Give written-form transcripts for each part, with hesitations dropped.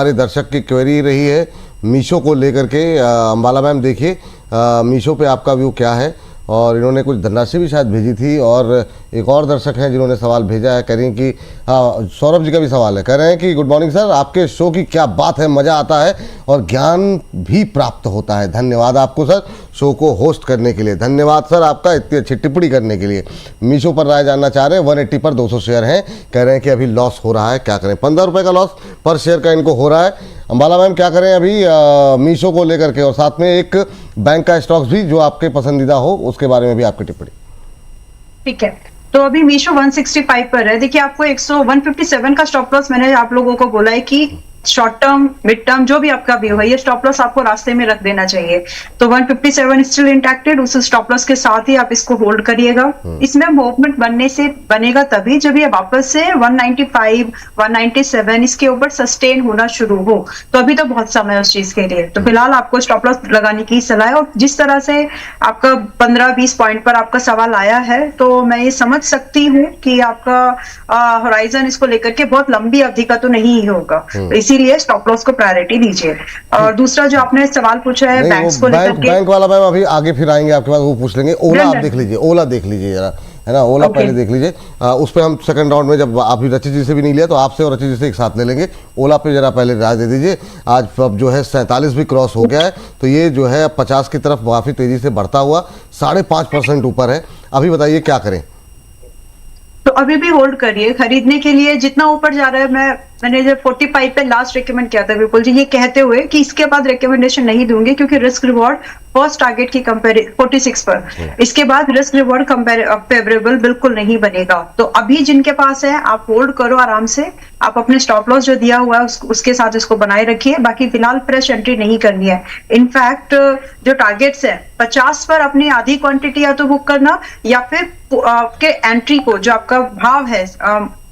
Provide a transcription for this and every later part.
हमारे दर्शक की क्वेरी रही है मीशो को लेकर के। अंबाला मैम देखिए मीशो पे आपका व्यू क्या है, और इन्होंने कुछ धनराशि भी शायद भेजी थी। और एक और दर्शक हैं जिन्होंने सवाल भेजा है, कह रही हैं कि हाँ, सौरभ जी का भी सवाल है, कह रहे हैं कि गुड मॉर्निंग सर, आपके शो की क्या बात है, मज़ा आता है और ज्ञान भी प्राप्त होता है। धन्यवाद आपको सर शो को होस्ट करने के लिए। धन्यवाद सर आपका इतनी अच्छी टिप्पणी करने के लिए। मीशो पर राय जानना चाह रहे हैं, 180 पर 200 शेयर हैं, कह रहे हैं कि अभी लॉस हो रहा है, क्या करें। 15 रुपये का लॉस पर शेयर का इनको हो रहा है। अंबाला मैम क्या करें अभी मीशो को लेकर के, और साथ में एक बैंक का स्टॉक्स भी जो आपके पसंदीदा हो उसके बारे में भी आपकी टिप्पणी। ठीक है, तो अभी मीशो 165 पर है। देखिए आपको 157 का स्टॉप लॉस मैंने आप लोगों को बोला है कि शॉर्ट टर्म, मिड टर्म, जो भी आपका व्यू है, ये स्टॉप लॉस आपको रास्ते में रख देना चाहिए। तो 157 स्टिल इंटैक्टेड, उस स्टॉप लॉस के साथ ही आप इसको होल्ड करिएगा। इसमें मूवमेंट बनेगा तभी जब ये वापस से 195, 197 इसके ऊपर सस्टेन होना शुरू हो। तो अभी तो बहुत समय है उस चीज के लिए। तो फिलहाल आपको स्टॉप लॉस लगाने की सलाह है। और जिस तरह से आपका 15-20 पॉइंट पर आपका सवाल आया है, तो मैं ये समझ सकती हूँ कि आपका होराइजन इसको लेकर के बहुत लंबी अवधि का तो नहीं ही होगा, इसीलिए स्टॉप लॉस को प्रायोरिटी दीजिए। और दूसरा जो आपने सवाल पूछा है बैंक्स को लेकर के, बैंक वाला मैम अभी आगे फिर आएंगे आपके पास, वो पूछ लेंगे। ओला आप देख लीजिए, ओला देख लीजिए जरा, है ना, ओला पहले देख लीजिए। उस पर हम सेकंड राउंड में, जब आप रचित जी से भी नहीं लिया तो आपसे और रचित जी से एक साथ ले लेंगे। ओला पे जरा पहले राय दे दीजिए। आज अब जो है 47 भी क्रॉस हो गया है, तो ये जो है 50 की तरफ काफ़ी तेज़ी से बढ़ता हुआ 5.5% ऊपर है। अभी बताइए क्या करें। तो अभी भी होल्ड करिए। खरीदने के लिए जितना ऊपर जा रहा है, मैंने जब 45 पे लास्ट रिकमेंड किया था विपुल जी, ये कहते हुए कि इसके बाद रिकमेंडेशन नहीं दूंगी, क्योंकि रिस्क रिवॉर्ड फर्स्ट टारगेट की 46 पर, इसके बाद रिस्क रिवॉर्ड फेवरेबल बिल्कुल नहीं बनेगा। तो अभी जिनके पास है आप होल्ड करो आराम से। आप अपने स्टॉप लॉस जो दिया हुआ है उसके साथ इसको बनाए रखिए। बाकी फिलहाल फ्रेश एंट्री नहीं करनी है। इनफैक्ट जो टारगेट्स है 50 पर अपनी आधी क्वांटिटी या तो बुक करना, या फिर आपके एंट्री को जो आपका भाव है,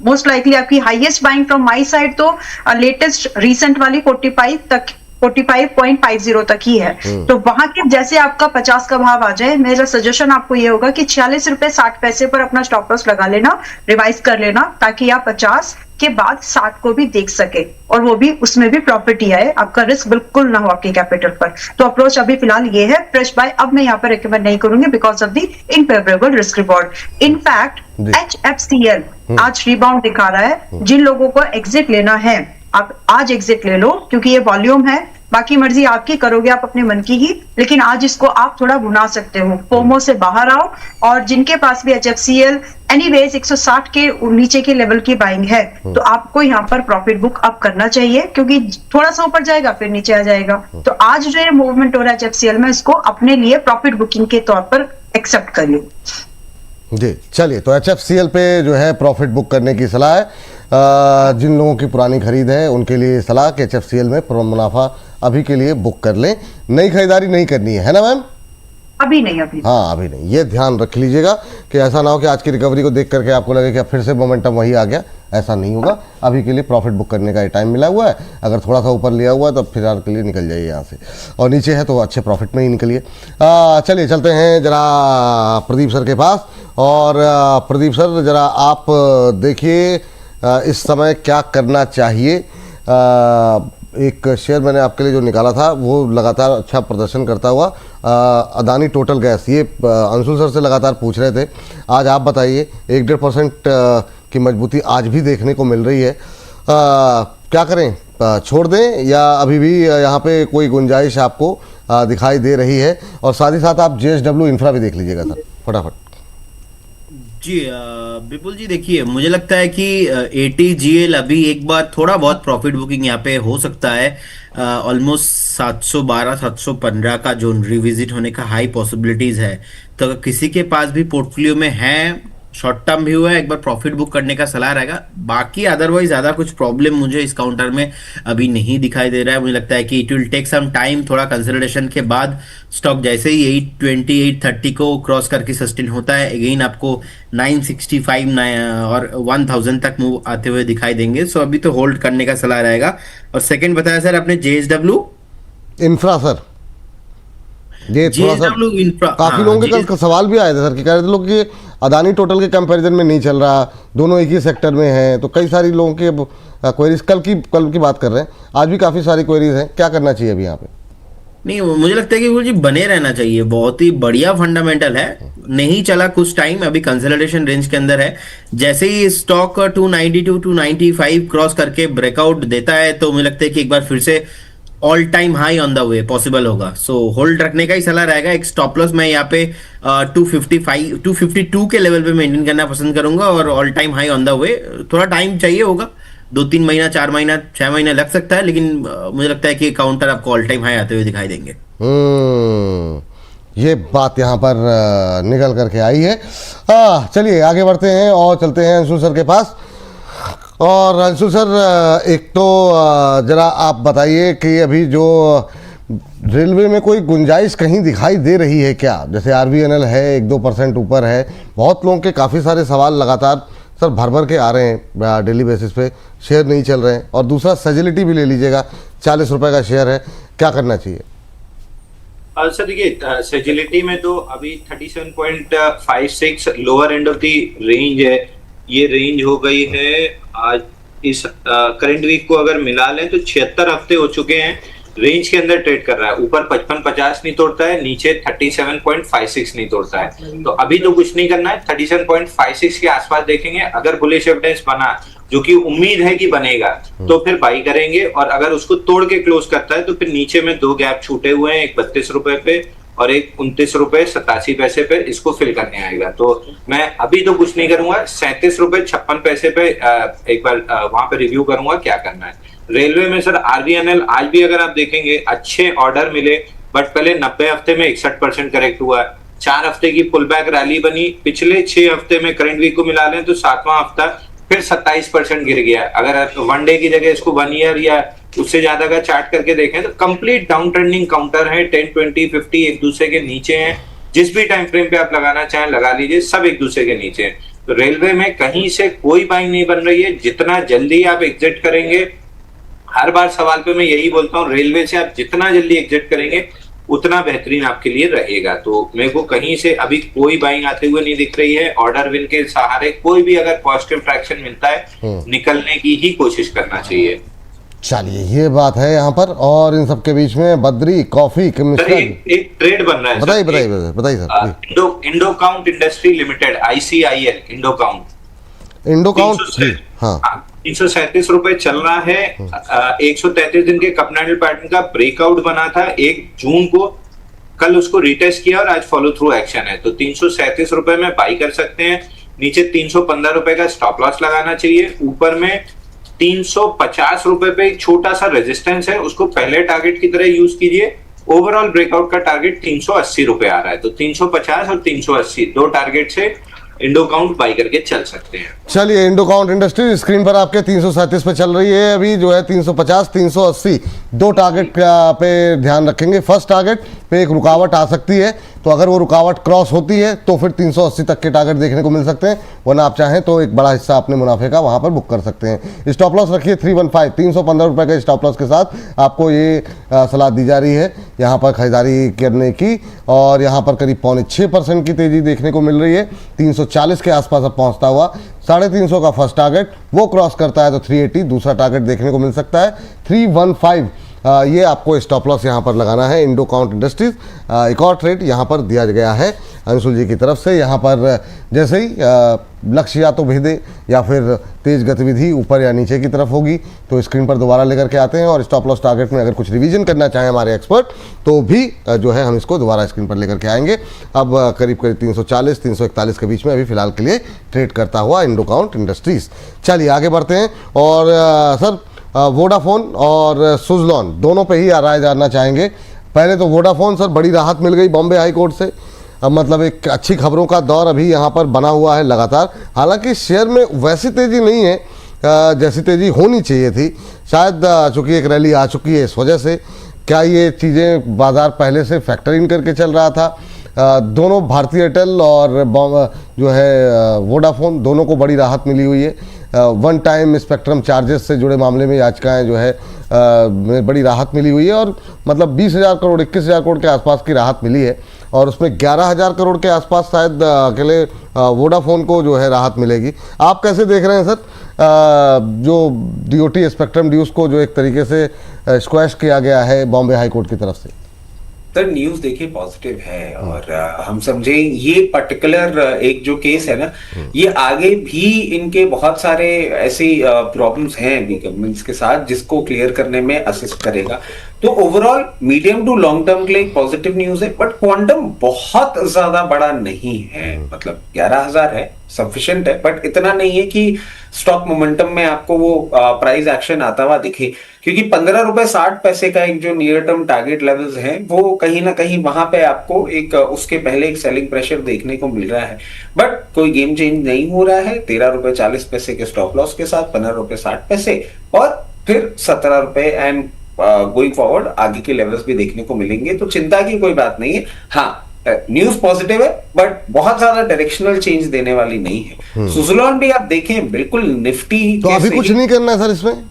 मोस्ट लाइकली आपकी highest buying from my side तो लेटेस्ट रीसेंट वाली 45 तक, 45.50 तक ही है। तो वहां के जैसे आपका 50 का भाव आ जाए, मेरा सजेशन आपको ये होगा कि 46 रुपए 60 पैसे पर अपना स्टॉप लॉस लगा लेना, रिवाइज कर लेना, ताकि आप 50 के बाद 60 को भी देख सके, और वो भी उसमें भी प्रॉफिट ही आए, आपका रिस्क बिल्कुल ना हो आपके कैपिटल पर। तो अप्रोच अभी फिलहाल ये है। फ्रेश बाय अब मैं यहाँ पर रिकमेंड नहीं करूंगी because of the unfavourable risk reward. In fact HFCL आज रिबाउंड दिखा रहा है। जिन लोगों को एग्जिट लेना है आप आज एग्जिट ले लो, क्योंकि ये वॉल्यूम है। बाकी मर्जी आपकी, करोगे आप अपने मन की ही, लेकिन आज इसको आप थोड़ा भुना सकते हो। फोमो से बाहर आओ। और जिनके पास भी HFCL एनीवेज 160 के नीचे के लेवल की बाइंग है, तो आपको यहाँ पर प्रॉफिट बुक अप करना चाहिए, क्योंकि थोड़ा सा ऊपर जाएगा फिर नीचे आ जाएगा। तो आज जो ये मूवमेंट हो रहा है HFCL में, इसको अपने लिए प्रॉफिट बुकिंग के तौर पर एक्सेप्ट करिए जी। चलिए, तो HFCL पे जो है प्रॉफिट बुक करने की सलाह है। जिन लोगों की पुरानी खरीद है उनके लिए सलाह कि HFCL में मुनाफा अभी के लिए बुक कर लें। नई खरीदारी नहीं करनी है ना मैम? अभी नहीं, अभी हाँ अभी नहीं। ये ध्यान रख लीजिएगा कि ऐसा ना हो कि आज की रिकवरी को देख करके आपको लगे कि अब फिर से मोमेंटम वही आ गया। ऐसा नहीं होगा। अभी के लिए प्रॉफिट बुक करने का टाइम मिला हुआ है। अगर थोड़ा सा ऊपर लिया हुआ है तो फिलहाल के लिए निकल जाइए यहाँ से, और नीचे है तो अच्छे प्रॉफिट में ही निकलिए। चलिए चलते हैं जरा प्रदीप सर के पास। और प्रदीप सर जरा आप देखिए इस समय क्या करना चाहिए। एक शेयर मैंने आपके लिए जो निकाला था वो लगातार अच्छा प्रदर्शन करता हुआ अदानी टोटल गैस, ये अंशुल सर से लगातार पूछ रहे थे। आज आप बताइए, 1-1.5% की मजबूती आज भी देखने को मिल रही है। क्या करें, छोड़ दें या अभी भी यहाँ पे कोई गुंजाइश आपको दिखाई दे रही है? और साथ ही साथ आप JSW इंफ्रा भी देख लीजिएगा सर फटाफट। जी विपुल जी, देखिए मुझे लगता है कि ATGL अभी एक बार थोड़ा बहुत प्रॉफिट बुकिंग यहाँ पे हो सकता है। ऑलमोस्ट 712-715 का जो रिविजिट होने का हाई पॉसिबिलिटीज है। तो अगर किसी के पास भी पोर्टफोलियो में है, शॉर्ट टर्म भी हुआ है, एक बार प्रॉफिट बुक करने का सलाह रहेगा। बाकी अदरवाइज ज्यादा कुछ प्रॉब्लम मुझे इस काउंटर में अभी नहीं दिखाई दे रहा है। मुझे लगता है कि it will take some time, थोड़ा कंसिडरेशन के बाद स्टॉक जैसे ही 820 830 को क्रॉस करके सस्टेन होता है, अगेन आपको 965 और 1000 तक मूव आते हुए दिखाई देंगे। सो अभी तो होल्ड करने का सलाह रहेगा। और सेकंड बताया सर आपने JSW इंफ्रा सर, ये थोड़ा सा काफी लोगों के कल सवाल भी आए थे सर कि कह रहे थे लोग कि अदानी टोटल के कंपैरिजन में नहीं चल रहा, दोनों एक ही सेक्टर में हैं। तो कई सारी लोगों के क्वेरीज कल की बात कर रहे हैं, आज भी काफ़ी सारी क्वेरीज हैं, क्या करना चाहिए अभी यहाँ पे? नहीं, मुझे लगता है कि विपुल जी बने रहना चाहिए, बहुत ही बढ़िया फंडामेंटल है। नहीं चला कुछ टाइम, अभी कंसोलिडेशन रेंज के अंदर है। जैसे ही स्टॉक 292 295 क्रॉस करके ब्रेकआउट देता है तो मुझे लगता है कि एक बार फिर से all time high on the way possible होगा। सो होल्ड रखने का ही सलाह रहेगा। एक स्टॉप लॉस मैं यहाँ पे 255 252 के लेवल पे मेंटेन करना पसंद करूंगा, और all time high on the वे। थोड़ा टाइम चाहिए होगा, 2-3 महीना, 4 महीना, 6 महीना लग सकता है, लेकिन मुझे लगता है कि काउंटर आपको ऑल टाइम हाई आते हुए दिखाई देंगे। ये बात यहाँ पर निकल करके आई है। चलिए आगे बढ़ते हैं और चलते हैं अंशु सर के पास। और अंशु सर, एक तो ज़रा आप बताइए कि अभी जो रेलवे में कोई गुंजाइश कहीं दिखाई दे रही है क्या? जैसे RVNL है 1-2% ऊपर है, बहुत लोगों के काफ़ी सारे सवाल लगातार सर भर के आ रहे हैं डेली बेसिस पे, शेयर नहीं चल रहे हैं। और दूसरा सेजिलिटी भी ले लीजिएगा, 40 रुपये का शेयर है, क्या करना चाहिए? सर देखिए, सेजिलिटी में तो अभी 37.56 lower end of the range है। ये रेंज हो गई है आज इस करंट वीक को अगर मिला लें तो 76 हफ्ते हो चुके हैं रेंज के अंदर ट्रेड कर रहा है। ऊपर 55-50 नहीं तोड़ता है, नीचे 37.56 नहीं तोड़ता है। तो अभी तो कुछ नहीं करना है, 37.56 के आसपास देखेंगे। अगर बुलिश एविडेंस बना, जो कि उम्मीद है कि बनेगा, तो फिर बाई करेंगे। और अगर उसको तोड़ के क्लोज करता है तो फिर नीचे में 2 गैप छूटे हुए हैं, एक 32 रुपए पे और एक 29 रुपए 87 पैसे पे, इसको फिल करने आएगा। तो मैं अभी तो कुछ नहीं करूंगा, 37 रुपए 56 पैसे पे एक बार वहां पे रिव्यू करूंगा क्या करना है। रेलवे में सर RVNL आज भी अगर आप देखेंगे अच्छे ऑर्डर मिले, बट पहले 90 हफ्ते में 61% करेक्ट हुआ, 4 हफ्ते की पुल बैक रैली बनी। पिछले 6 हफ्ते में करंट वीक को मिला लें तो 7वां हफ्ता फिर 27% गिर गया। अगर वन डे की जगह इसको 1 ईयर या उससे ज्यादा का चार्ट करके देखें तो कंप्लीट डाउन ट्रेंडिंग काउंटर है। 10, 20, 50 एक दूसरे के नीचे हैं। जिस भी टाइम फ्रेम पे आप लगाना चाहें लगा लीजिए, सब एक दूसरे के नीचे हैं। तो रेलवे में कहीं से कोई बाइंग नहीं बन रही है। जितना जल्दी आप एग्जिट करेंगे, हर बार सवाल पे मैं यही बोलता हूँ, रेलवे से आप जितना जल्दी एग्जिट करेंगे उतना बेहतरीन आपके लिए रहेगा। तो मेरे को कहीं से अभी कोई बाइंग आते हुए नहीं दिख रही है। ऑर्डर विन के सहारे कोई भी अगर पॉजिटिव ट्रैक्शन मिलता है, निकलने की ही कोशिश करना चाहिए। चलिए ये बात है यहाँ पर। और इन सब के बीच में बद्री कॉफी एक ट्रेड बन रहा है। बताइए sir. Indo count industry limited, ICIL, Indo count, हाँ 337 रुपए चल रहा है। 133 दिन के कपनैडल पैटर्न का ब्रेकआउट बना था 1 जून को, कल उसको रिटेस्ट किया और आज फॉलो थ्रू एक्शन है। तो 337 रुपए में बाई कर सकते हैं। नीचे 315 रुपए का स्टॉप लॉस लगाना चाहिए। ऊपर में 350 रुपए पे एक छोटा सा रेजिस्टेंस है, उसको पहले टारगेट की तरह यूज कीजिए। ओवरऑल ब्रेकआउट का टारगेट 380 रुपए आ रहा है। तो 350 और 380 2 टारगेट से इंडो काउंट बाई करके चल सकते हैं। चलिए इंडो काउंट इंडस्ट्री स्क्रीन पर आपके 337 पे चल रही है अभी, जो है 350 380 2 टारगेट पे ध्यान रखेंगे। फर्स्ट टारगेट पे एक रुकावट आ सकती है, तो अगर वो रुकावट क्रॉस होती है तो फिर 380 तक के टारगेट देखने को मिल सकते हैं, वरना आप चाहें तो एक बड़ा हिस्सा अपने मुनाफे का वहां पर बुक कर सकते हैं। स्टॉप लॉस रखिए 315, 315 रुपए के स्टॉप लॉस के साथ आपको ये सलाह दी जा रही है यहाँ पर खरीदारी करने की। और यहाँ पर करीब 6.25% की तेजी देखने को मिल रही है। 340 के आसपास अब पहुँचता हुआ 350 का फर्स्ट टारगेट, वो क्रॉस करता है तो 380 दूसरा टारगेट देखने को मिल सकता है। 315 ये आपको स्टॉप लॉस यहाँ पर लगाना है इंडो काउंट इंडस्ट्रीज। एक और ट्रेड यहाँ पर दिया गया है अंशुल जी की तरफ से। यहाँ पर जैसे ही लक्ष्य या तो भेदे या फिर तेज गतिविधि ऊपर या नीचे की तरफ होगी तो स्क्रीन पर दोबारा लेकर के आते हैं। और स्टॉप लॉस टारगेट में अगर कुछ रिवीजन करना चाहें हमारे एक्सपर्ट तो भी जो है हम इसको दोबारा स्क्रीन पर लेकर के आएंगे। अब करीब 340 341 के बीच में अभी फिलहाल के लिए ट्रेड करता हुआ इंडो काउंट इंडस्ट्रीज। चलिए आगे बढ़ते हैं। और सर वोडाफोन और सुजलॉन दोनों पे ही राय जानना चाहेंगे। पहले तो वोडाफोन सर, बड़ी राहत मिल गई बॉम्बे हाई कोर्ट से। अब मतलब एक अच्छी खबरों का दौर अभी यहाँ पर बना हुआ है लगातार। हालांकि शेयर में वैसी तेज़ी नहीं है जैसी तेज़ी होनी चाहिए थी, शायद चूँकि एक रैली आ चुकी है इस वजह से। क्या ये चीज़ें बाज़ार पहले से फैक्टर इन करके चल रहा था? दोनों भारती एयरटेल और जो है वोडाफोन दोनों को बड़ी राहत मिली हुई है। वन टाइम स्पेक्ट्रम चार्जेस से जुड़े मामले में याचिकाएं जो है में बड़ी राहत मिली हुई है। और मतलब 20,000 करोड़ 21,000 करोड़ के आसपास की राहत मिली है। और उसमें 11,000 करोड़ के आसपास शायद अकेले वोडाफोन को जो है राहत मिलेगी। आप कैसे देख रहे हैं सर जो DOT स्पेक्ट्रम ड्यूज को जो एक तरीके से स्क्वैश किया गया है बॉम्बे हाई कोर्ट की तरफ से? सर न्यूज देखिए पॉजिटिव है और हम समझे ये पर्टिकुलर एक जो केस है ना, ये आगे भी इनके बहुत सारे ऐसी प्रॉब्लम्स हैं अभी गवर्नमेंट्स के साथ जिसको क्लियर करने में असिस्ट करेगा। तो overall medium to long term के लिए एक पॉजिटिव न्यूज है, बट क्वांटम बहुत ज्यादा बड़ा नहीं है, मतलब 11,000 है, सफिशिएंट है, बट इतना नहीं है कि स्टॉक मोमेंटम में आपको वो प्राइस एक्शन आता हुआ दिखे, क्योंकि 15 रुपए 60 पैसे का एक जो नियर टर्म टारगेट लेवल्स है वो कहीं ना कहीं वहां पे आपको एक उसके पहले एक सेलिंग प्रेशर देखने को मिल रहा है, बट कोई गेम चेंज नहीं हो रहा है। 13 रुपए 40 पैसे के स्टॉप लॉस के साथ 15 रुपए 60 पैसे और फिर 17 रुपए एंड गोइंग फॉरवर्ड आगे के लेवल्स भी देखने को मिलेंगे, तो चिंता की कोई बात नहीं है। हाँ, न्यूज पॉजिटिव है बट बहुत ज्यादा डायरेक्शनल चेंज देने वाली नहीं है। सुज़लोन भी आप देखें बिल्कुल निफ्टी, तो अभी कुछ नहीं करना है सर इसमें?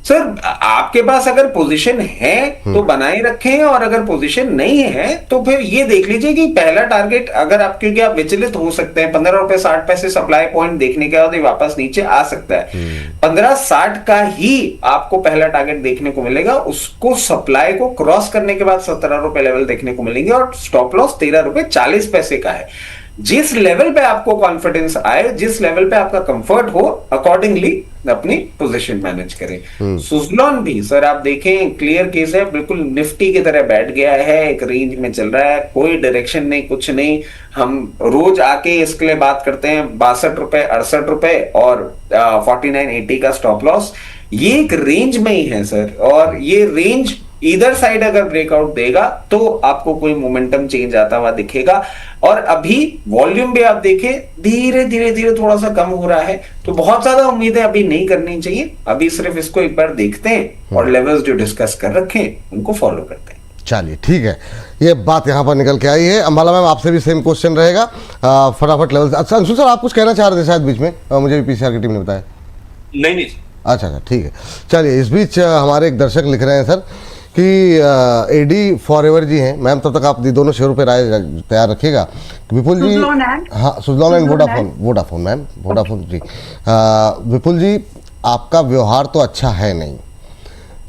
सर आपके पास अगर पोजीशन है तो बनाए रखें, और अगर पोजीशन नहीं है तो फिर ये देख लीजिए कि पहला टारगेट अगर आप, क्योंकि आप विचलित हो सकते हैं, 15 रुपए 60 पैसे सप्लाई पॉइंट देखने के बाद वापस नीचे आ सकता है। 15.60 का ही आपको पहला टारगेट देखने को मिलेगा, उसको सप्लाई को क्रॉस करने के बाद 17 रुपए लेवल देखने को मिलेंगे और स्टॉप लॉस 13 रुपए 40 पैसे का है। जिस लेवल पे आपको कॉन्फिडेंस आए, जिस लेवल पे आपका कंफर्ट हो, अकॉर्डिंगली अपनी पोजीशन मैनेज करें। सुज़लोन भी सर आप देखें क्लियर केस है, बिल्कुल निफ्टी की तरह बैठ गया है, एक रेंज में चल रहा है, कोई डायरेक्शन नहीं, कुछ नहीं। हम रोज आके इसके लिए बात करते हैं 62 रुपए 68 रुपए और 49.80 का स्टॉप लॉस, ये एक रेंज में ही है सर, और ये रेंज इधर साइड अगर ब्रेकआउट देगा तो आपको कोई मोमेंटम चेंज आता हुआ दिखेगा। और अभी वॉल्यूम भी आप देखें धीरे धीरे थोड़ा सा कम हो रहा है, तो बहुत ज्यादा उम्मीदें अभी नहीं करनी चाहिए। अभी सिर्फ इसको एक बार देखते हैं और लेवल्स जो डिस्कस कर रखे हैं उनको फॉलो करते हैं। चलिए ठीक है, ये बात यहाँ पर निकल के आई है। अंबाला मैम आपसे भी सेम क्वेश्चन रहेगा, फटाफट लेवल। अच्छा अंशु सर आप कुछ कहना चाह रहे थे शायद बीच में, मुझे भी पीसीआर की टीम ने बताया। नहीं अच्छा ठीक है, चलिए इस बीच हमारे एक दर्शक लिख रहे हैं सर कि एडी फॉरएवर जी हैं मैम, तब तक आप दोनों शेयरों पे राय तैयार रखिएगा। विपुल जी, हाँ Suzlon and Vodafone ma'am, Vodafone ji. Vipul ji आपका व्यवहार तो अच्छा है नहीं,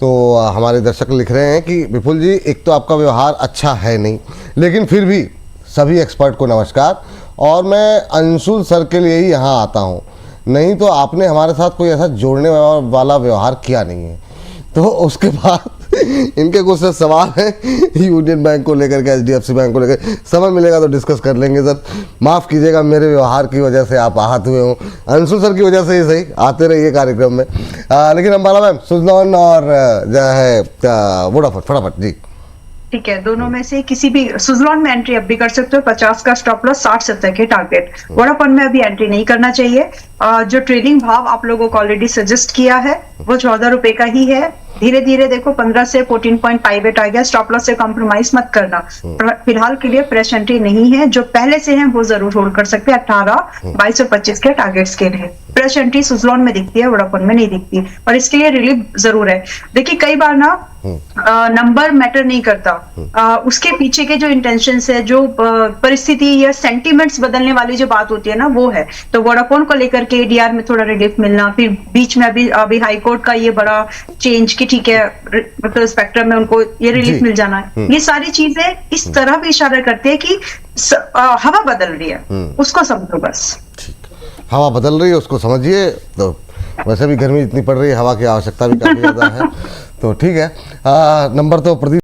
तो हमारे दर्शक लिख रहे हैं कि विपुल जी एक तो आपका व्यवहार अच्छा है नहीं, लेकिन फिर भी सभी एक्सपर्ट को नमस्कार, और मैं अंशुल सर के लिए ही यहाँ आता हूँ, नहीं तो आपने हमारे साथ कोई ऐसा जोड़ने वाला व्यवहार किया नहीं है। तो उसके बाद इनके कुछ सवाल हैं यूनियन बैंक को लेकर के, HDFC बैंक को लेकर, समय मिलेगा तो डिस्कस कर लेंगे सर। माफ़ कीजिएगा मेरे व्यवहार की वजह से आप आहत हुए हों, अंशु सर की वजह से ही सही, आते रहिए कार्यक्रम में। लेकिन अंबाला मैम सुज़लोन और जो है वोडाफोन फटाफट जी। ठीक है, दोनों में से किसी भी, सुज़लोन में एंट्री अब भी कर सकते हो, 50 का स्टॉप लॉस, 60-70 के टारगेट। वोडाफोन में अभी एंट्री नहीं करना चाहिए। जो ट्रेडिंग भाव आप लोगों को ऑलरेडी सजेस्ट किया है वो 14 रुपए का ही है। धीरे धीरे देखो 15 से 14.58 आ गया, स्टॉप लॉस से कॉम्प्रोमाइज मत करना। फिलहाल के लिए फ्रेश एंट्री नहीं है, जो पहले से हैं वो जरूर होल्ड कर सकते हैं 18, 22 और 25 के टारगेट्स के लिए। फ्रेश एंट्री सुज़लोन में दिखती है, वोडाफोन में नहीं दिखती, और इसके लिए रिलीफ जरूर है। देखिए कई बार ना नंबर मैटर नहीं करता, उसके पीछे के जो इंटेंशंस है, जो परिस्थिति या सेंटिमेंट्स बदलने वाली जो बात होती है ना, वो है। तो वोडाफोन को लेकर के एडीआर में थोड़ा रिलीफ मिलना, फिर बीच में अभी हाईकोर्ट का ये बड़ा चेंज की ठीक है, मतलब स्पेक्ट्रम में उनको ये रिलीफ मिल जाना है, ये सारी चीजें इस तरह भी इशारा करती है कि हवा बदल रही है, उसको समझो बस। हवा बदल रही है उसको समझिए। तो वैसे भी गर्मी इतनी पड़ रही है, हवा की आवश्यकता भी काफी ज्यादा है, तो ठीक है। नंबर तो प्रदीप